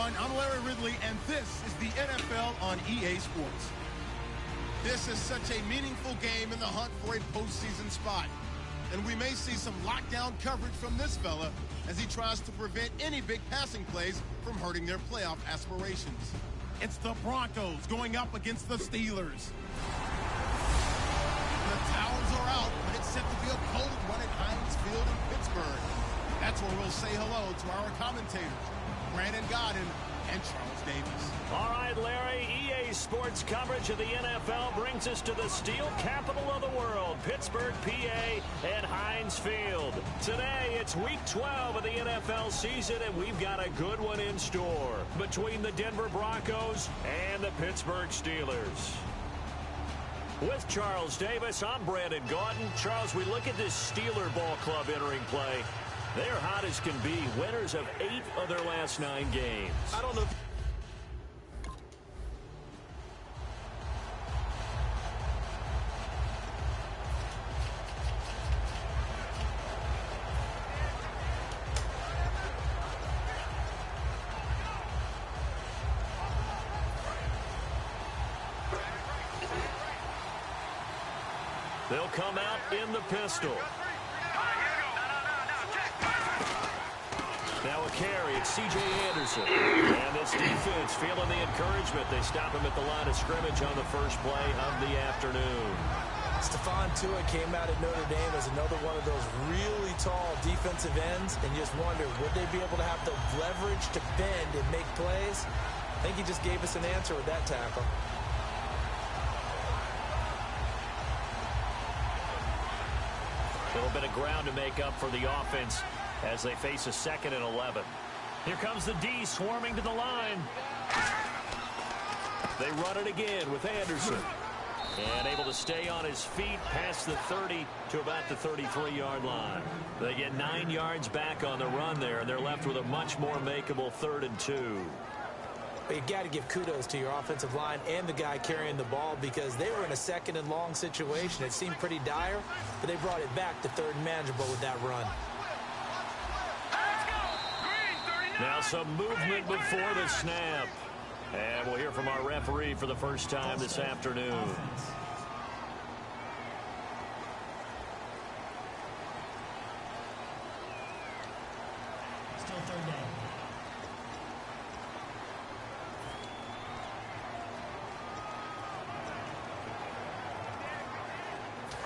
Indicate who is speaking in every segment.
Speaker 1: everyone. I'm Larry Ridley, and this is the NFL on EA Sports. This is such a meaningful game in the hunt for a postseason spot. And we may see some lockdown coverage from this fella as he tries to prevent any big passing plays from hurting their playoff aspirations. It's the Broncos going up against the Steelers. The towels are out, but it's set to be a cold one at Heinz Field in Pittsburgh. That's where we'll say hello to our commentators, Brandon Godden and Charles Davis.
Speaker 2: All right, Larry, EA Sports coverage of the NFL brings us to the steel capital of the world, Pittsburgh, PA, at Heinz Field. Today, it's Week 12 of the NFL season, and we've got a good one in store between the Denver Broncos and the Pittsburgh Steelers. With Charles Davis, I'm Brandon Gaudin. Charles, we look at this Steeler ball club entering play. They're hot as can be, winners of 8 of their last 9 games.
Speaker 1: I don't know if
Speaker 2: they'll come out in the pistol. Now a carry, it's C.J. Anderson. And this defense feeling the encouragement. They stop him at the line of scrimmage on the first play of the afternoon.
Speaker 3: Stephon Tua came out at Notre Dame as another one of those really tall defensive ends, and you just wonder, would they be able to have the leverage to bend and make plays? I think he just gave us an answer with that tackle.
Speaker 2: A little bit of ground to make up for the offense as they face a 2nd and 11. Here comes the D swarming to the line. They run it again with Anderson. And able to stay on his feet past the 30 to about the 33-yard line. They get 9 yards back on the run there, and they're left with a much more makeable 3rd and 2.
Speaker 3: But you got to give kudos to your offensive line and the guy carrying the ball, because they were in a 2nd and long situation. It seemed pretty dire, but they brought it back to 3rd and manageable with that run.
Speaker 2: Now some movement before the snap. And we'll hear from our referee for the first time this afternoon.
Speaker 4: Still 3rd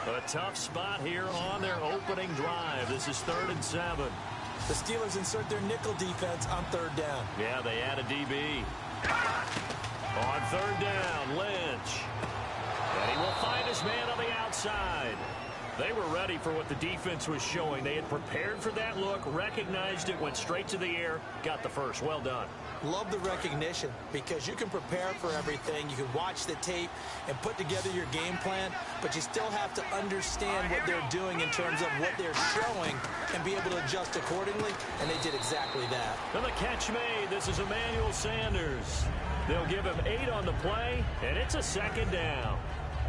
Speaker 4: down.
Speaker 2: A tough spot here on their opening drive. This is 3rd and 7.
Speaker 3: The Steelers insert their nickel defense on 3rd down.
Speaker 2: Yeah, they add a DB. On 3rd down, Lynch. And he will find his man on the outside. They were ready for what the defense was showing. They had prepared for that look, recognized it, went straight to the air, got the first. Well done.
Speaker 3: Love the recognition, because you can prepare for everything. You can watch the tape and put together your game plan, but you still have to understand what they're doing in terms of what they're showing and be able to adjust accordingly, and they did exactly that.
Speaker 2: And the catch made. This is Emmanuel Sanders. They'll give him 8 on the play, and it's a 2nd down.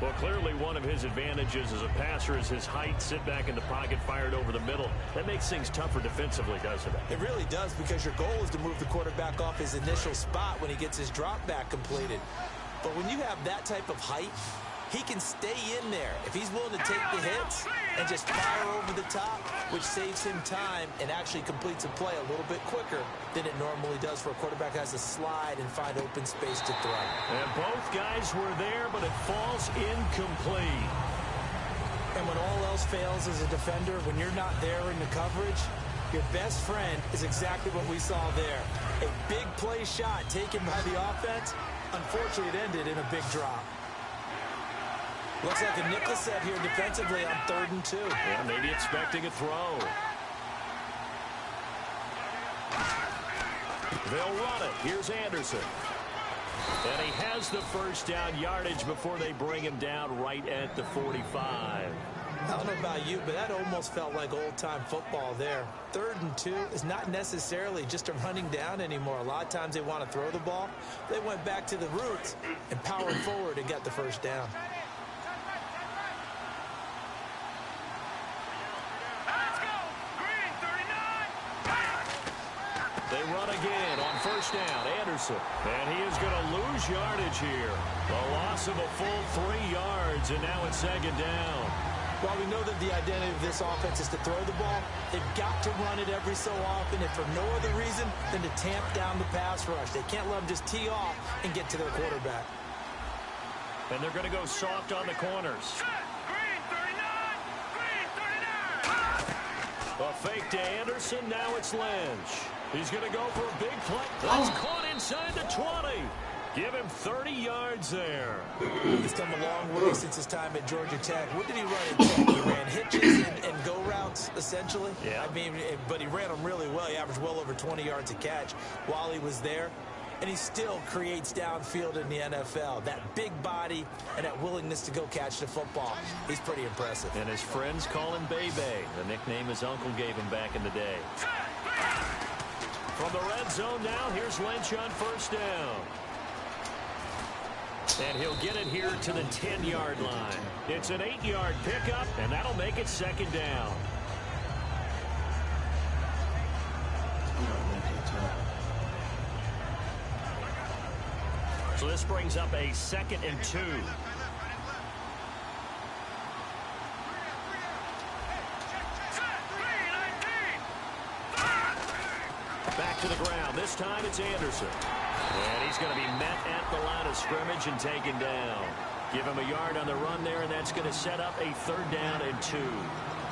Speaker 2: Well, clearly one of his advantages as a passer is his height. Sit back in the pocket, fired over the middle. That makes things tougher defensively, doesn't it?
Speaker 3: It really does, because your goal is to move the quarterback off his initial spot when he gets his drop back completed. But when you have that type of height, he can stay in there if he's willing to take the hits and just fire over the top, which saves him time and actually completes a play a little bit quicker than it normally does for a quarterback who has to slide and find open space to throw.
Speaker 2: And both guys were there, but it falls incomplete.
Speaker 3: And when all else fails as a defender, when you're not there in the coverage, your best friend is exactly what we saw there. A big play shot taken by the offense. Unfortunately, it ended in a big drop. Looks like a nickel set here defensively on 3rd and 2.
Speaker 2: Yeah, maybe expecting a throw. They'll run it. Here's Anderson. And he has the first down yardage before they bring him down right at the 45.
Speaker 3: I don't know about you, but that almost felt like old-time football there. 3rd and 2 is not necessarily just a running down anymore. A lot of times they want to throw the ball. They went back to the roots and powered forward and got the first down.
Speaker 2: They run again on 1st first down. Anderson. And he is going to lose yardage here. A loss of a full 3 yards, and now it's second down.
Speaker 3: While we know that the identity of this offense is to throw the ball, they've got to run it every so often, and for no other reason than to tamp down the pass rush. They can't let them just tee off and get to their quarterback.
Speaker 2: And they're going to go soft on the corners. A fake to Anderson. Now it's Lynch. He's going to go for a big play. That's caught inside the 20. Give him 30 yards there.
Speaker 3: He's come a long way since his time at Georgia Tech. What did he run at Tech? He ran hitches and go routes, essentially.
Speaker 2: Yeah.
Speaker 3: I mean, but he ran them really well. He averaged well over 20 yards a catch while he was there. And he still creates downfield in the NFL. That big body and that willingness to go catch the football. He's pretty impressive.
Speaker 2: And his friends call him Bebe, the nickname his uncle gave him back in the day. From the red zone now, here's Lynch on first down. And he'll get it here to the 10-yard line. It's an 8-yard pickup, and that'll make it second down. So this brings up a 2nd and 2. Back to the ground. This time it's Anderson. And he's going to be met at the line of scrimmage and taken down. Give him a yard on the run there, and that's going to set up a 3rd down and 2.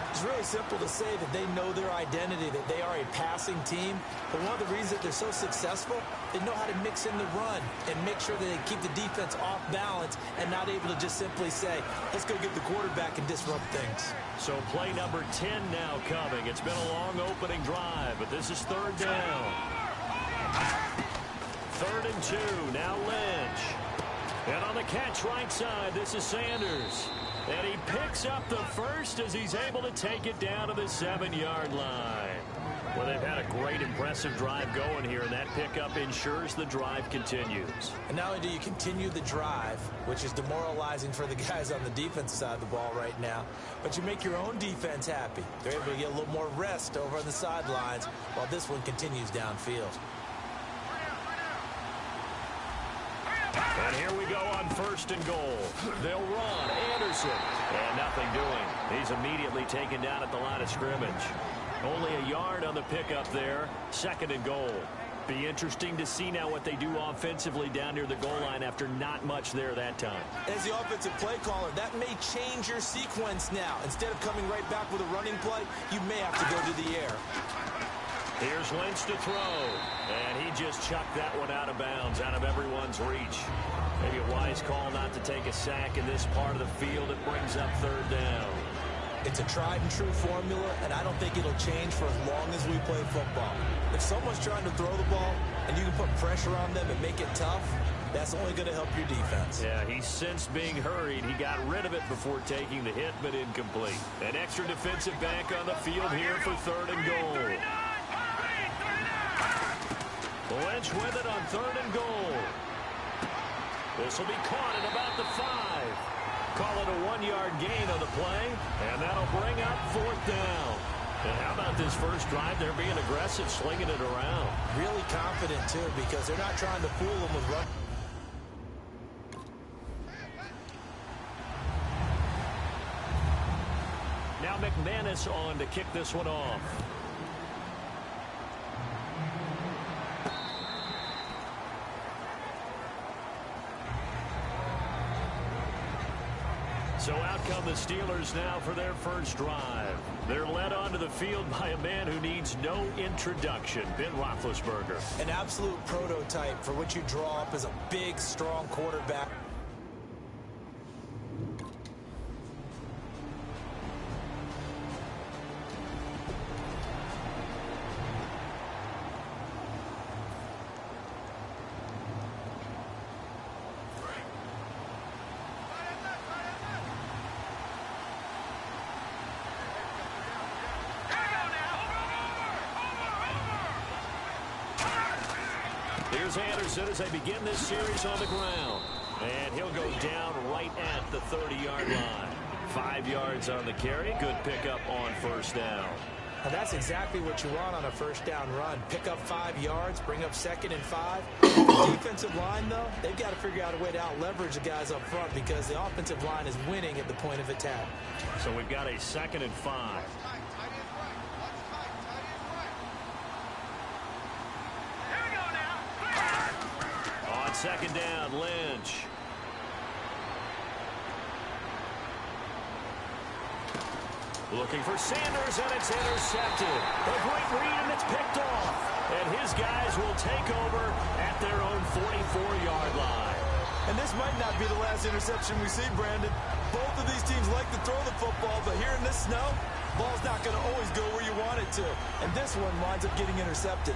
Speaker 3: It's really simple to say that they know their identity, that they are a passing team. But one of the reasons that they're so successful, they know how to mix in the run and make sure that they keep the defense off balance and not able to just simply say, let's go get the quarterback and disrupt things.
Speaker 2: So play number 10 now coming. It's been a long opening drive, but this is 3rd down. 3rd and 2. Now Lynch. And on the catch right side, this is Sanders. And he picks up the first as he's able to take it down to the 7-yard line. Well, they've had a great, impressive drive going here, and that pickup ensures the drive continues.
Speaker 3: And not only do you continue the drive, which is demoralizing for the guys on the defense side of the ball right now, but you make your own defense happy. They're able to get a little more rest over on the sidelines while this one continues downfield.
Speaker 2: And here we go on 1st and goal. They'll run. Anderson. And nothing doing. He's immediately taken down at the line of scrimmage. Only a yard on the pickup there. 2nd and goal. Be interesting to see now what they do offensively down near the goal line after not much there that time.
Speaker 3: As the offensive play caller, that may change your sequence now. Instead of coming right back with a running play, you may have to go to the air.
Speaker 2: Here's Lynch to throw. And he just chucked that one out of bounds, out of everyone's reach. Maybe a wise call not to take a sack in this part of the field. It brings up 3rd down.
Speaker 3: It's a tried and true formula, and I don't think it'll change for as long as we play football. If someone's trying to throw the ball and you can put pressure on them and make it tough, that's only going to help your defense.
Speaker 2: Yeah, he sensed being hurried. He got rid of it before taking the hit, but incomplete. An extra defensive back on the field here for 3rd and goal. Lynch with it on 3rd and goal. This will be caught at about the 5. Call it a 1-yard gain on the play, and that'll bring up 4th down. And how about this first drive? They're being aggressive, slinging it around.
Speaker 3: Really confident, too, because they're not trying to fool them with run.
Speaker 2: Now McManus on to kick this one off. So out come the Steelers now for their first drive. They're led onto the field by a man who needs no introduction, Ben Roethlisberger.
Speaker 3: An absolute prototype for what you draw up as a big, strong quarterback.
Speaker 2: Here's Anderson as they begin this series on the ground. And he'll go down right at the 30-yard line. 5 yards on the carry. Good pickup on first down.
Speaker 3: And that's exactly what you want on a first down run. Pick up 5 yards, bring up 2nd and 5. The defensive line, though, they've got to figure out a way to out-leverage the guys up front because the offensive line is winning at the point of attack.
Speaker 2: So we've got a 2nd and 5. On 2nd down, Lynch. Looking for Sanders, and it's intercepted. A great read, and it's picked off. And his guys will take over at their own 44-yard line.
Speaker 4: And this might not be the last interception we see, Brandon. Both of these teams like to throw the football, but here in this snow, ball's not going to always go where you want it to. And this one winds up getting intercepted.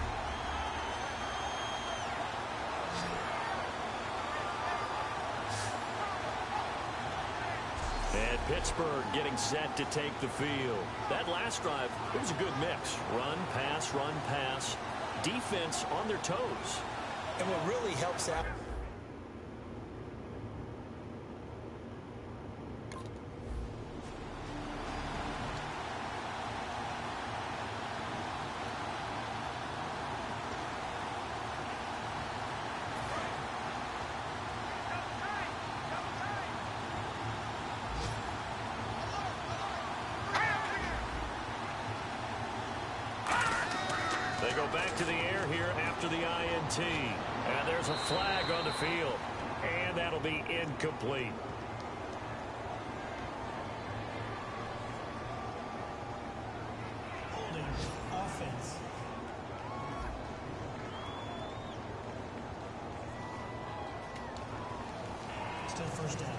Speaker 2: And Pittsburgh getting set to take the field. That last drive, it was a good mix. Run, pass, defense on their toes.
Speaker 3: And what really helps out...
Speaker 2: They go back to the air here after the INT. And there's a flag on the field. And that'll be incomplete.
Speaker 5: Holding offense. Still first down.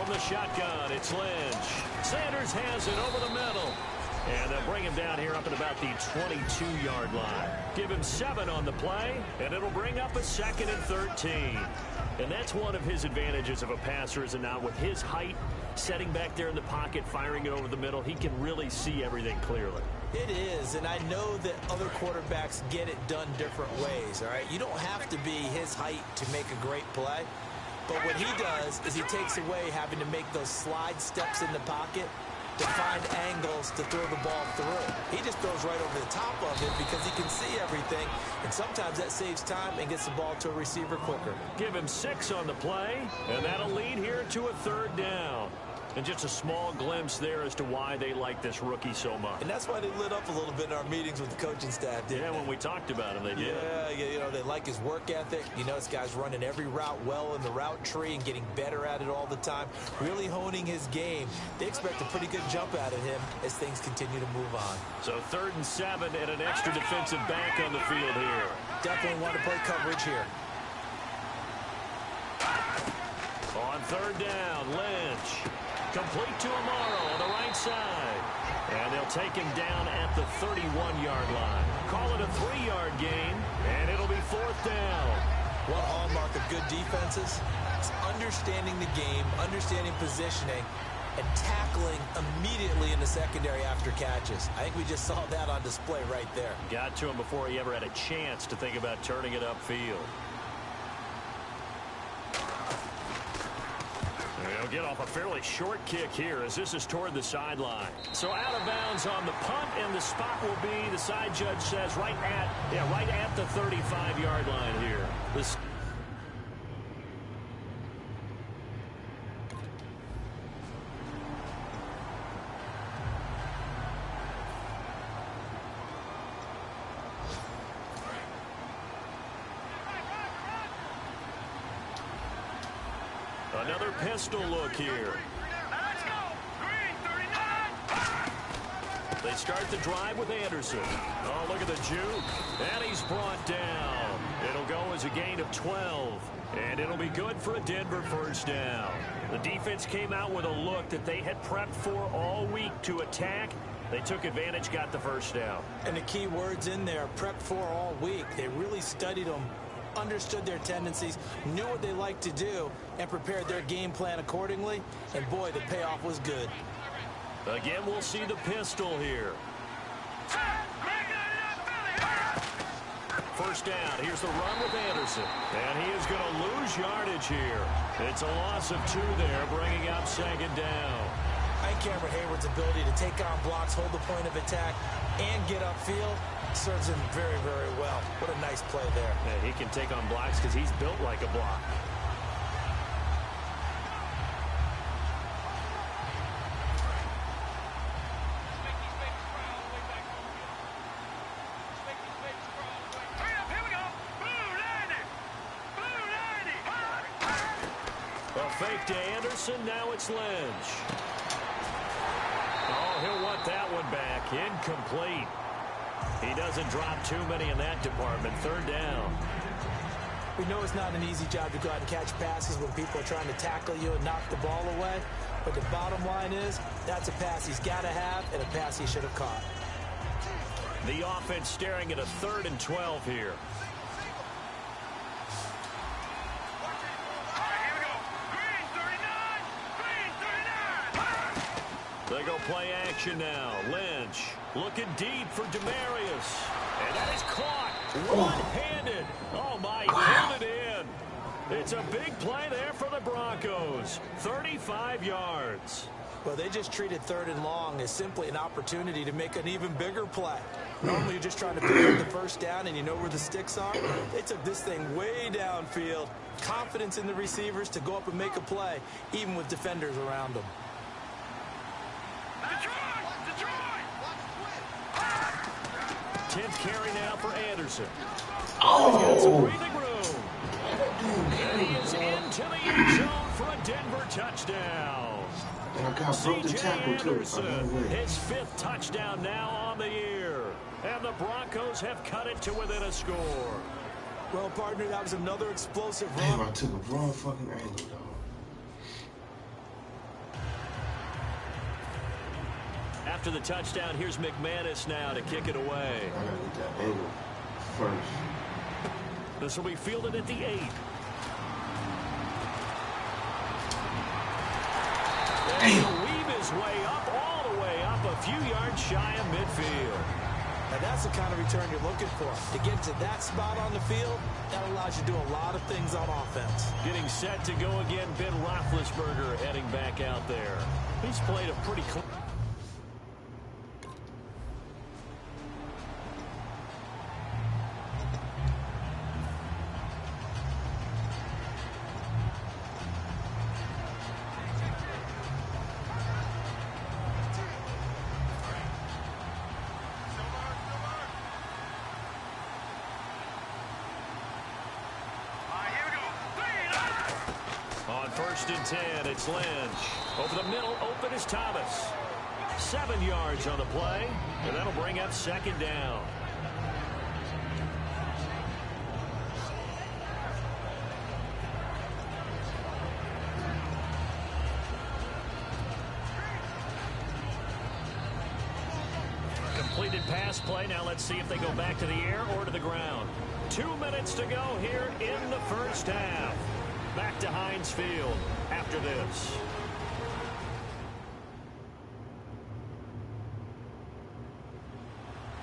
Speaker 2: The shotgun, it's Lynch. Sanders has it over the middle. And they'll bring him down here up at about the 22-yard line. Give him 7 on the play, and it'll bring up a 2nd and 13. And that's one of his advantages of a passer, is now with his height, setting back there in the pocket, firing it over the middle, he can really see everything clearly.
Speaker 3: It is, and I know that other quarterbacks get it done different ways, all right? You don't have to be his height to make a great play. But what he does is he takes away having to make those slide steps in the pocket to find angles to throw the ball through. He just throws right over the top of it because he can see everything, and sometimes that saves time and gets the ball to a receiver quicker.
Speaker 2: Give him 6 on the play, and that'll lead here to a 3rd down. And just a small glimpse there as to why they like this rookie so much.
Speaker 3: And that's why they lit up a little bit in our meetings with the coaching staff, didn't they?
Speaker 2: When we talked about him, they did.
Speaker 3: Yeah, you know, they like his work ethic. You know, this guy's running every route well in the route tree and getting better at it all the time, really honing his game. They expect a pretty good jump out of him as things continue to move on.
Speaker 2: So 3rd and 7 and an extra defensive back on the field here.
Speaker 3: Definitely want to play coverage here.
Speaker 2: On 3rd down, Lynch. Complete to Amaro on the right side. And they'll take him down at the 31-yard line. Call it a 3-yard gain, and it'll be 4th down.
Speaker 3: One hallmark of good defenses is understanding the game, understanding positioning, and tackling immediately in the secondary after catches. I think we just saw that on display right there.
Speaker 2: Got to him before he ever had a chance to think about turning it upfield. He'll get off a fairly short kick here as this is toward the sideline. So out of bounds on the punt, and the spot will be, the side judge says, right at the 35-yard line here. Another pistol look here. They start the drive with Anderson. Oh, look at the juke. And he's brought down. It'll go as a gain of 12. And it'll be good for a Denver first down. The defense came out with a look that they had prepped for all week to attack. They took advantage, got the first down.
Speaker 3: And the key words in there, prepped for all week. They really studied them understood their tendencies, knew what they like to do, and prepared their game plan accordingly. And boy, the payoff was good.
Speaker 2: Again, we'll see the pistol here. First down. Here's the run with Anderson. And he is going to lose yardage here. It's a loss of 2 there, bringing up second down.
Speaker 3: I think Cameron Hayward's ability to take on blocks, hold the point of attack, and get upfield serves him very, very well. What a nice play there.
Speaker 2: Yeah, he can take on blocks because he's built like a block. Fake to Anderson, now it's Lynch. Oh, he'll want that one back. Incomplete. He doesn't drop too many in that department. Third down.
Speaker 3: We know it's not an easy job to go out and catch passes when people are trying to tackle you and knock the ball away. But the bottom line is, that's a pass he's got to have and a pass he should have caught.
Speaker 2: The offense staring at a 3rd and 12 here. They go play action now. Lynch looking deep for Demarius. And that is caught one-handed. Oh, my, pulled it in. It's a big play there for the Broncos. 35 yards.
Speaker 3: Well, they just treated 3rd and long as simply an opportunity to make an even bigger play. Normally, you're just trying to pick up the first down and you know where the sticks are. They took this thing way downfield. Confidence in the receivers to go up and make a play, even with defenders around them.
Speaker 2: 10th carry now for Anderson.
Speaker 6: Oh!
Speaker 2: He's got some breathing room. And he is into the end zone for a Denver touchdown.
Speaker 6: And I got broke the
Speaker 2: C.J.
Speaker 6: tackle too.
Speaker 2: Anderson, his 5th touchdown now on the year. And the Broncos have cut it to within a score.
Speaker 3: Well, partner, that was another explosive
Speaker 6: Damn,
Speaker 3: run.
Speaker 6: I took a wrong fucking angle, dog.
Speaker 2: After the touchdown, here's McManus now to kick it away.
Speaker 6: I gotta get that angle first.
Speaker 2: This will be fielded at the 8. And he'll weave his way up, all the way up, a few yards shy of midfield.
Speaker 3: Now, that's the kind of return you're looking for. To get to that spot on the field, that allows you to do a lot of things on offense.
Speaker 2: Getting set to go again, Ben Roethlisberger heading back out there. He's played a pretty clean. On 1st and 10, it's Lynch. Over the middle, open is Thomas. 7 yards on the play, and that'll bring up second down. Completed pass play. Now let's see if they go back to the air or to the ground. 2 minutes to go here in the first half. Back to Heinz Field after this.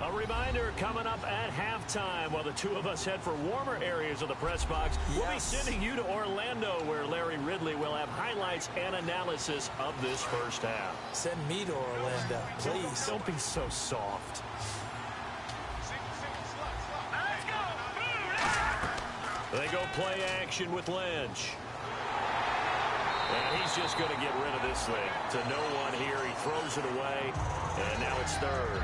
Speaker 2: A reminder coming up at halftime while the two of us head for warmer areas of the press box. Yes. We'll be sending you to Orlando where Larry Ridley will have highlights and analysis of this first half.
Speaker 3: Send me to Orlando, please.
Speaker 2: Don't be so soft. They go play action with Lynch. And he's just going to get rid of this thing. To no one here. He throws it away. And now it's 3rd.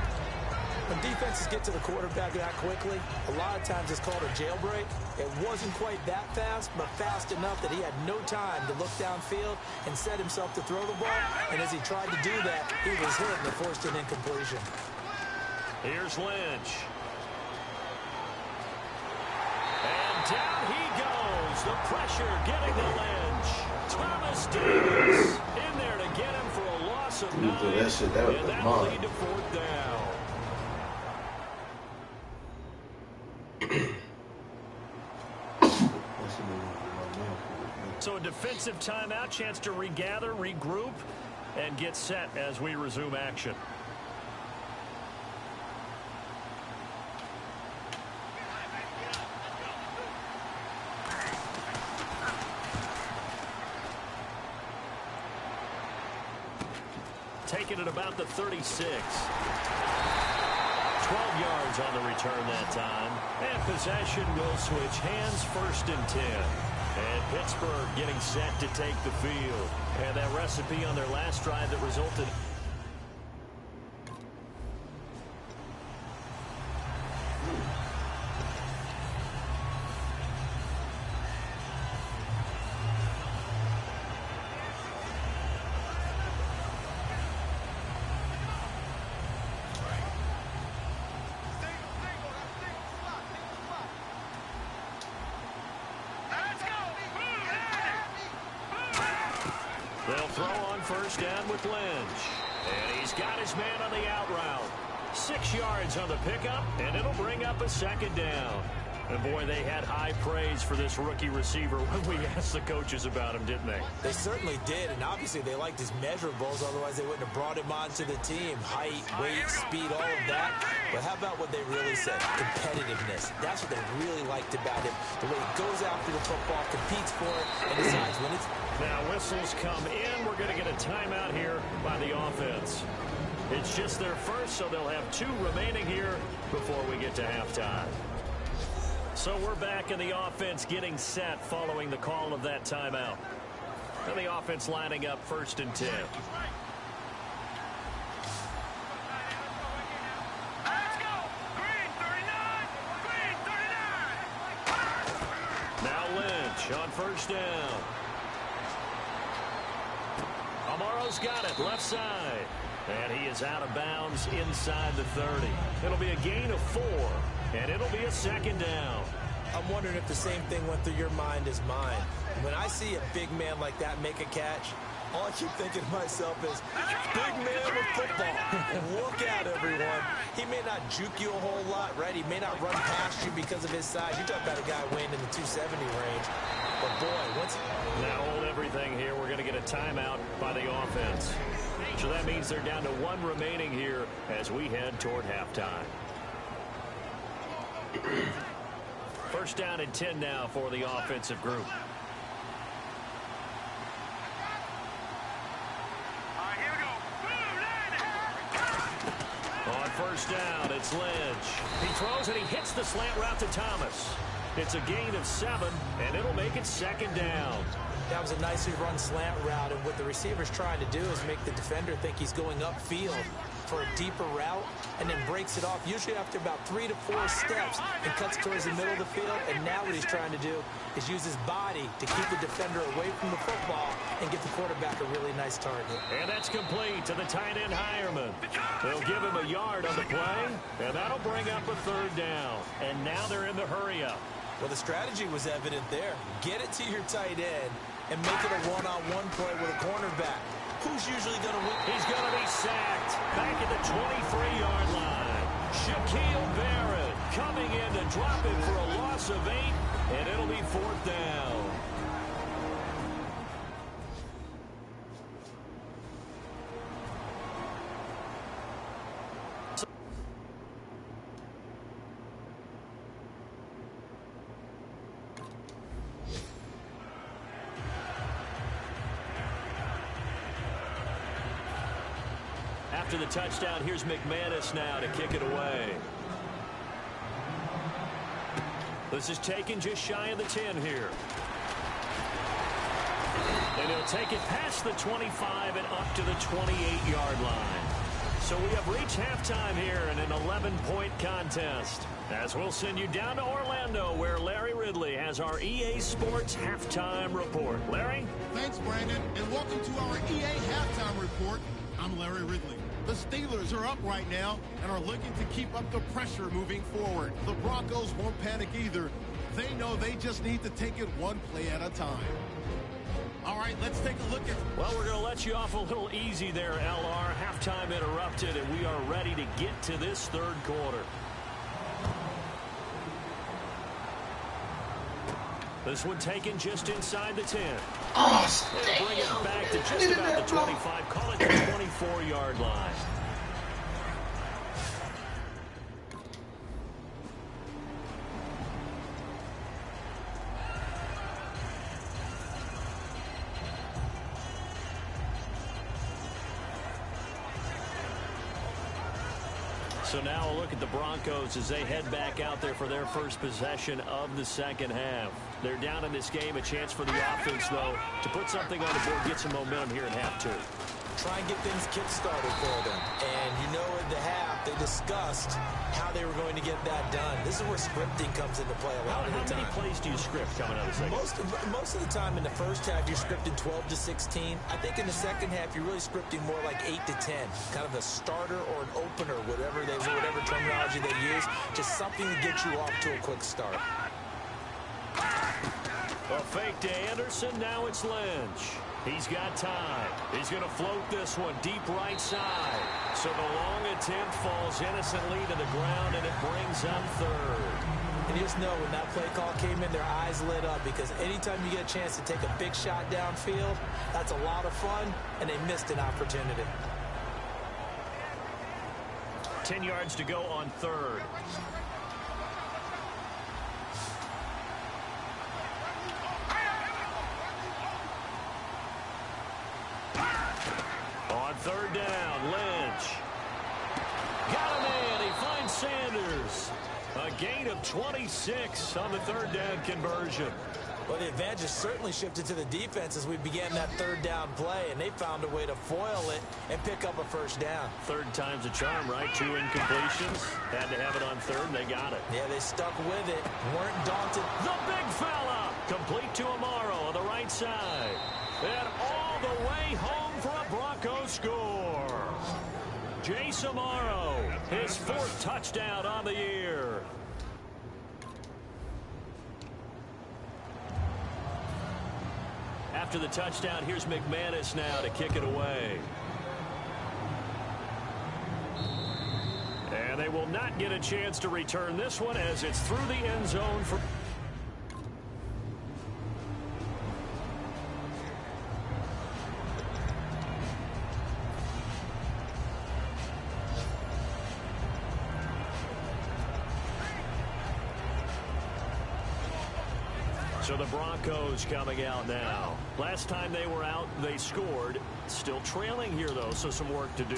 Speaker 3: When defenses get to the quarterback that quickly, a lot of times it's called a jailbreak. It wasn't quite that fast, but fast enough that he had no time to look downfield and set himself to throw the ball. And as he tried to do that, he was hit and forced an incompletion.
Speaker 2: Here's Lynch. And down he goes. The pressure getting to Lynch. Thomas Davis in there to get him for a loss of 9. And that'll lead to 4th down. So a defensive timeout, chance to regather, regroup, and get set as we resume action. Taking it about the 36. 12 yards on the return that time. And possession will switch hands, 1st and 10. And Pittsburgh getting set to take the field. And that recipe on their last drive that resulted. They'll throw on 1st down with Lynch. And he's got his man on the out route. 6 yards on the pickup, and it'll bring up a 2nd down. And, boy, they had high praise for this rookie receiver when we asked the coaches about him, didn't they?
Speaker 3: They certainly did, and obviously they liked his measurables. Otherwise, they wouldn't have brought him onto the team. Height, weight, speed, all of that. But how about what they really said? Competitiveness. That's what they really liked about him. The way he goes after the football, competes for it, and decides when it's...
Speaker 2: Now whistles come in. We're going to get a timeout here by the offense. It's just their first, so they'll have 2 remaining here before we get to halftime. So we're back in the offense getting set following the call of that timeout. And the offense lining up 1st and 10. Now Lynch on 1st down. Amaro's got it, left side. And he is out of bounds inside the 30. It'll be a gain of 4, and it'll be a 2nd down.
Speaker 3: I'm wondering if the same thing went through your mind as mine. When I see a big man like that make a catch, all I keep thinking to myself is, big man with football. Look out, everyone. He may not juke you a whole lot, right? He may not run past you because of his size. You're talking about a guy weighing in the 270 range. But, boy, once...
Speaker 2: Now hold everything here. We're going to get a timeout by the offense. So that means they're down to 1 remaining here as we head toward halftime. 1st down and 10 now for the offensive group. On 1st down, it's Lynch. He throws and he hits the slant route to Thomas. It's a gain of 7, and it'll make it 2nd down.
Speaker 3: That was a nicely run slant route, and what the receiver's trying to do is make the defender think he's going upfield for a deeper route, and then breaks it off, usually after about 3 to 4 steps, and cuts towards the middle of the field. And now what he's trying to do is use his body to keep the defender away from the football and get the quarterback a really nice target.
Speaker 2: And that's complete to the tight end Hireman. They'll give him a yard on the play, and that'll bring up a 3rd down. And now they're in the hurry-up.
Speaker 3: Well, the strategy was evident there. Get it to your tight end and make it a one-on-one play with a cornerback. Who's usually going to win?
Speaker 2: He's going to be sacked back at the 23-yard line. Shaquille Barrett coming in to drop it for a loss of 8, and it'll be 4th down. After the touchdown, here's McManus now to kick it away. This is taken just shy of the 10 here. And he'll take it past the 25 and up to the 28-yard line. So we have reached halftime here in an 11-point contest. As we'll send you down to Orlando, where Larry Ridley has our EA Sports Halftime Report. Larry?
Speaker 1: Thanks, Brandon, and welcome to our EA Halftime Report. I'm Larry Ridley. The Steelers are up right now and are looking to keep up the pressure moving forward. The Broncos won't panic either. They know they just need to take it one play at a time. All right, let's take a look at...
Speaker 2: Well, we're going to let you off a little easy there, LR. Halftime interrupted, and we are ready to get to this 3rd quarter. This one taken just inside the 10.
Speaker 6: Oh,
Speaker 2: They'll bring it back to just about the 25. Call it the 24-yard line. So now a look at the Broncos as they head back out there for their first possession of the second half. They're down in this game. A chance for the offense, though, to put something on the board, get some momentum here in half two.
Speaker 3: Try and get things kick-started for them. And you know in the half, they discussed how they were going to get that done. This is where scripting comes into play a lot of the time.
Speaker 2: How many plays do you script coming out of the second?
Speaker 3: Most of the time in the first half, you're scripting 12 to 16. I think in the second half, you're really scripting more like 8 to 10. Kind of a starter or an opener, whatever terminology they use. Just something to get you off to a quick start.
Speaker 2: A fake to Anderson. Now it's Lynch. He's got time. He's going to float this one deep right side. So the long attempt falls innocently to the ground, and it brings up third.
Speaker 3: And you just know when that play call came in, their eyes lit up, because anytime you get a chance to take a big shot downfield, that's a lot of fun, and they missed an opportunity.
Speaker 2: 10 yards to go on third. On third down, Lynch. Got him in. He finds Sanders. A gain of 26 on the third down conversion.
Speaker 3: Well, the advantage has certainly shifted to the defense as we began that third down play, and they found a way to foil it and pick up a first down.
Speaker 2: Third time's a charm, right? 2 incompletions. Had to have it on third, and they got it.
Speaker 3: Yeah, they stuck with it. Weren't daunted.
Speaker 2: The big fella. Complete to Amaro on the right side. And all the way home for a Bronco score. Jace Amaro, his 4th touchdown on the year. After the touchdown, here's McManus now to kick it away. And they will not get a chance to return this one as it's through the end zone for... So the Broncos coming out now. Last time they were out, they scored. Still trailing here, though, so some work to do.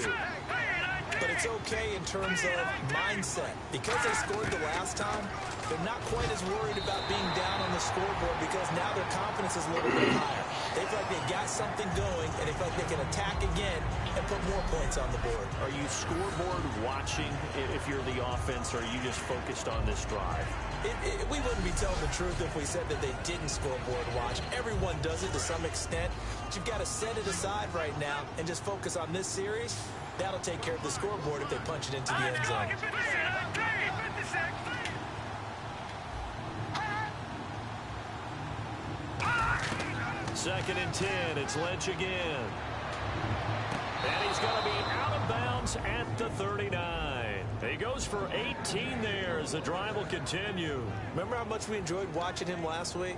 Speaker 3: But it's okay in terms of mindset. Because they scored the last time, they're not quite as worried about being down on the scoreboard because now their confidence is a little bit higher. They feel like they've got something going, and they feel like they can attack again and put more points on the board.
Speaker 2: Are you scoreboard watching if you're the offense, or are you just focused on this drive?
Speaker 3: We wouldn't be telling the truth if we said that they didn't scoreboard watch. Everyone does it to some extent. But you've got to set it aside right now and just focus on this series. That'll take care of the scoreboard if they punch it into the end zone.
Speaker 2: Second and 10. It's Lynch again. And he's going to be out of bounds at the 39. He goes for 18 there as the drive will continue.
Speaker 3: Remember how much we enjoyed watching him last week?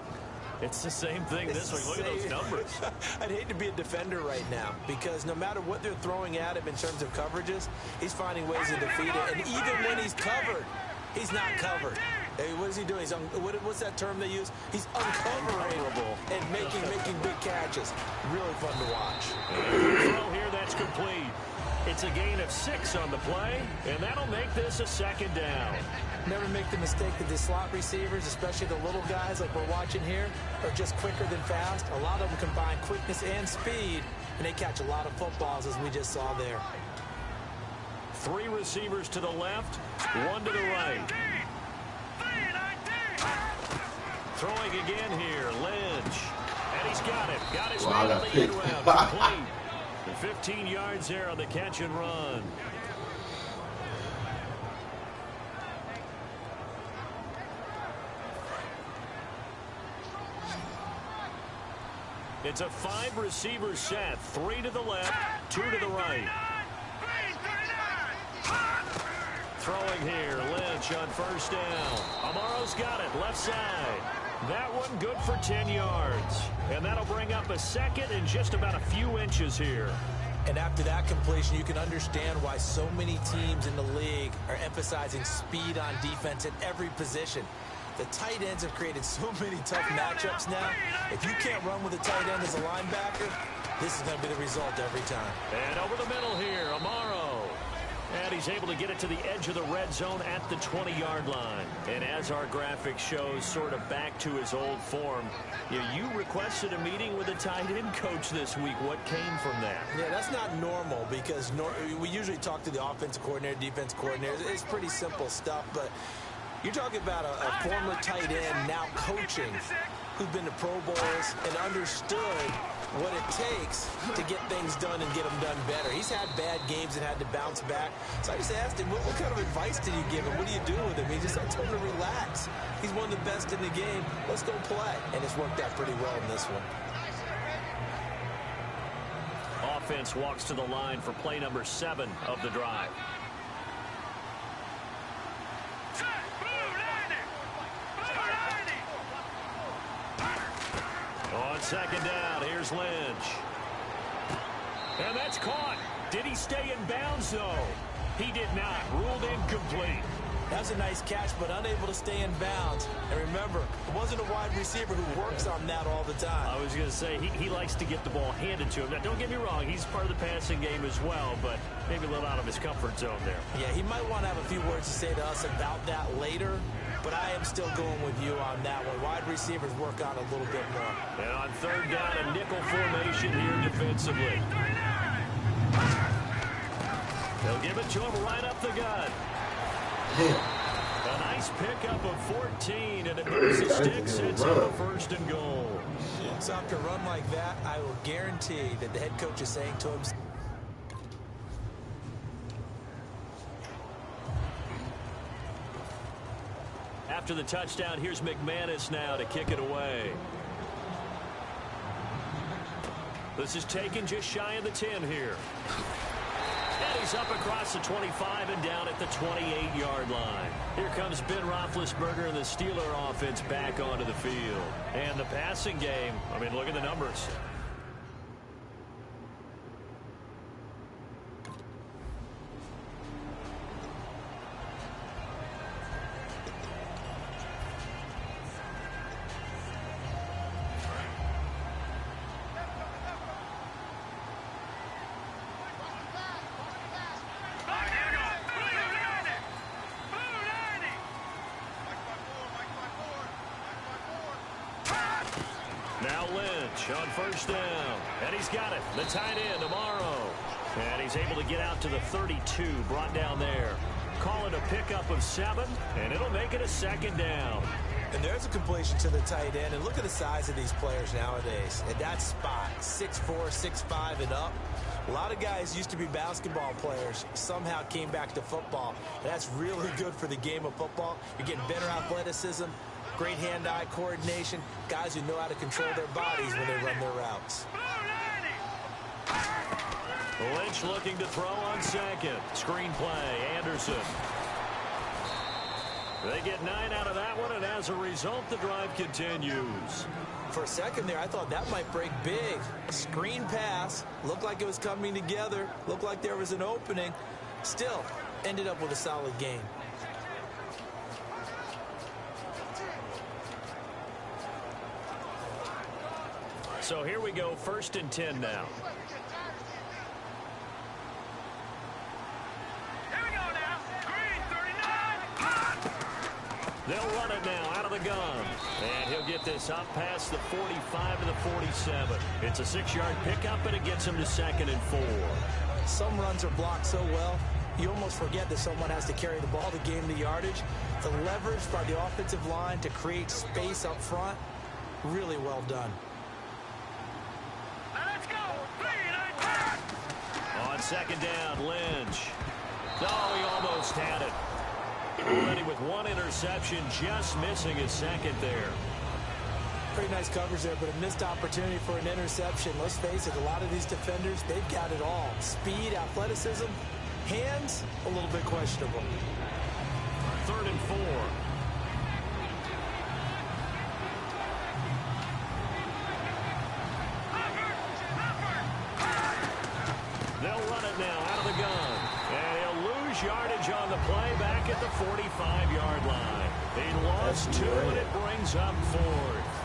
Speaker 2: It's the same thing this week. Look at those numbers.
Speaker 3: I'd hate to be a defender right now because no matter what they're throwing at him in terms of coverages, he's finding ways to defeat it. And even when he's covered, he's not covered. Hey, what is he doing? What's that term they use? He's uncovering and making big catches. Really fun to watch.
Speaker 2: Throw here, that's complete. It's a gain of 6 on the play, and that'll make this a second down.
Speaker 3: Never make the mistake that the slot receivers, especially the little guys like we're watching here, are just quicker than fast. A lot of them combine quickness and speed, and they catch a lot of footballs, as we just saw there.
Speaker 2: 3 receivers to the left, 1 to the right. Throwing again here, Lynch. And he's got it. Got his man on the end round. Complete. 15 yards there on the catch and run. It's a 5-receiver set. 3 to the left, 2 to the right. Throwing here, Lynch on first down. Amaro's got it, left side. That one good for 10 yards. And that'll bring up a second in just about a few inches here.
Speaker 3: And after that completion, you can understand why so many teams in the league are emphasizing speed on defense at every position. The tight ends have created so many tough matchups now. If you can't run with a tight end as a linebacker, this is going to be the result every time.
Speaker 2: And over the middle here, Amaro. And he's able to get it to the edge of the red zone at the 20-yard line. And as our graphic shows, sort of back to his old form, you requested a meeting with the tight end coach this week. What came from that?
Speaker 3: Yeah, that's not normal because we usually talk to the offensive coordinator, defense coordinator. It's pretty simple stuff, but you're talking about a former tight end now coaching who's been to Pro Bowls and understood what it takes to get things done and get them done better. He's had bad games and had to bounce back. So I just asked him, what kind of advice did you give him? What do you do with him? He just, I told him to relax. He's one of the best in the game. Let's go play. And it's worked out pretty well in this one.
Speaker 2: Offense walks to the line for play number 7 of the drive. On second down, here's Lynch. And that's caught. Did he stay in bounds, though? He did not. Ruled incomplete.
Speaker 3: That was a nice catch, but unable to stay in bounds. And remember, it wasn't a wide receiver who works on that all the time.
Speaker 2: I was going to say, he likes to get the ball handed to him. Now, don't get me wrong, he's part of the passing game as well, but maybe a little out of his comfort zone there.
Speaker 3: Yeah, he might want to have a few words to say to us about that later, but I am still going with you on that one. Wide receivers work on a little bit more.
Speaker 2: And on third down, a nickel formation here defensively. They'll give it to him right up the gut. A nice pickup of 14, and it moves the stick, sets up a first and goal.
Speaker 3: So after a run like that, I will guarantee that the head coach is saying to him,
Speaker 2: after the touchdown, here's McManus now to kick it away. This is taken just shy of the 10 here. And he's up across the 25 and down at the 28-yard line. Here comes Ben Roethlisberger and the Steeler offense back onto the field. And the passing game, I mean, look at the numbers. Now Lynch on first down. And he's got it. The tight end, Amaro. And he's able to get out to the 32, brought down there. Call it a pickup of 7, and it'll make it a second down.
Speaker 3: And there's a completion to the tight end. And look at the size of these players nowadays. At that spot, 6'4", 6'5", and up. A lot of guys used to be basketball players, somehow came back to football. And that's really good for the game of football. You're getting better athleticism, great hand-eye coordination, guys who know how to control their bodies when they run their routes.
Speaker 2: Lynch looking to throw on second. Screen play, Anderson. They get 9 out of that one, and as a result, the drive continues.
Speaker 3: For a second there, I thought that might break big. Screen pass, looked like it was coming together, looked like there was an opening. Still, ended up with a solid game.
Speaker 2: So here we go, 1st and 10 now. They'll run it now out of the gun. And he'll get this up past the 45 to the 47. It's a 6-yard pickup, and it gets him to 2nd and 4.
Speaker 3: Some runs are blocked so well, you almost forget that someone has to carry the ball to gain the yardage. The leverage by the offensive line to create space up front, really well done.
Speaker 2: On second down, Lynch. Oh, he almost had it. Already with 1 interception, just missing his 2nd there.
Speaker 3: Pretty nice coverage there, but a missed opportunity for an interception. Let's face it, a lot of these defenders, they've got it all. Speed, athleticism, hands, a little bit questionable.
Speaker 2: 3rd and 4. lose yardage on the play back at the 45-yard line. They lost 2, and it brings up 4th.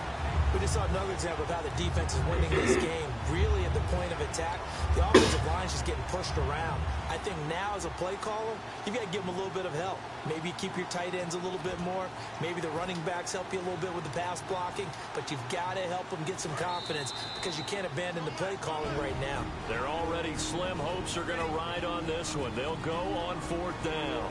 Speaker 3: We just saw another example of how the defense is winning this game. Really at the point of attack, the offensive line is just getting pushed around. I think now as a play caller, you've got to give them a little bit of help. Maybe you keep your tight ends a little bit more. Maybe the running backs help you a little bit with the pass blocking. But you've got to help them get some confidence because you can't abandon the play calling right now.
Speaker 2: Their already slim hopes are going to ride on this one. They'll go on 4th down.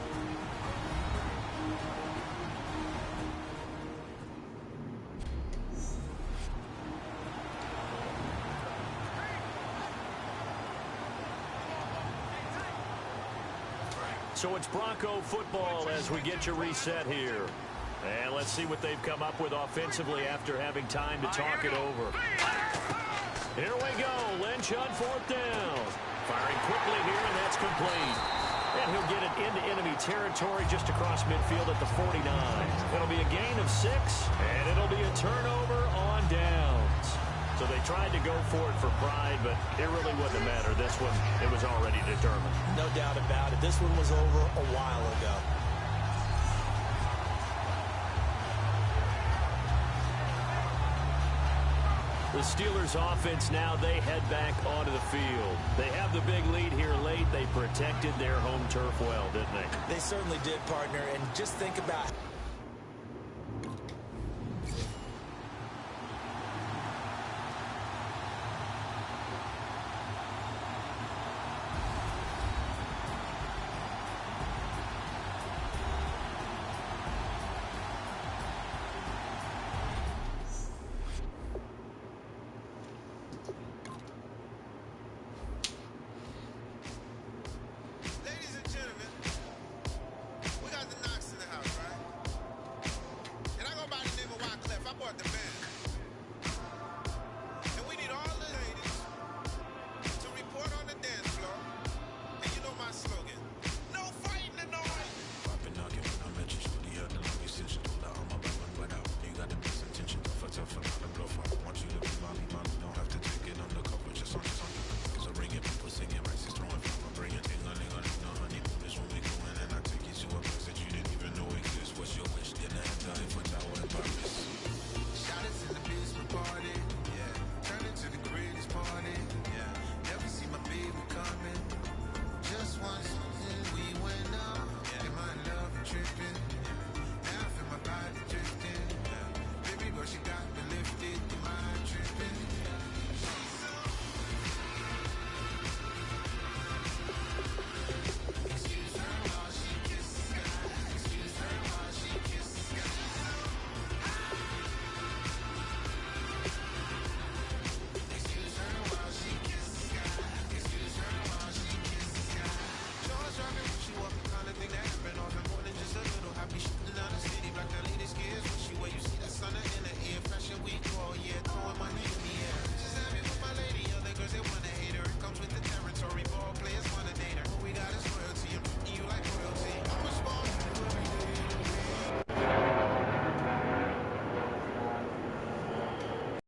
Speaker 2: So it's Bronco football as we get you reset here. And let's see what they've come up with offensively after having time to talk it over. Here we go. Lynch on 4th down. Firing quickly here, and that's complete. And he'll get it into enemy territory just across midfield at the 49. It'll be a gain of 6, and it'll be a turnover on downs. So they tried to go for it for pride, but it really wouldn't matter. This one, it was already determined.
Speaker 3: No doubt about it. This one was over a while ago.
Speaker 2: The Steelers offense now, they head back onto the field. They have the big lead here late. They protected their home turf well, didn't they?
Speaker 3: They certainly did, partner. And just think about
Speaker 7: I bought the band.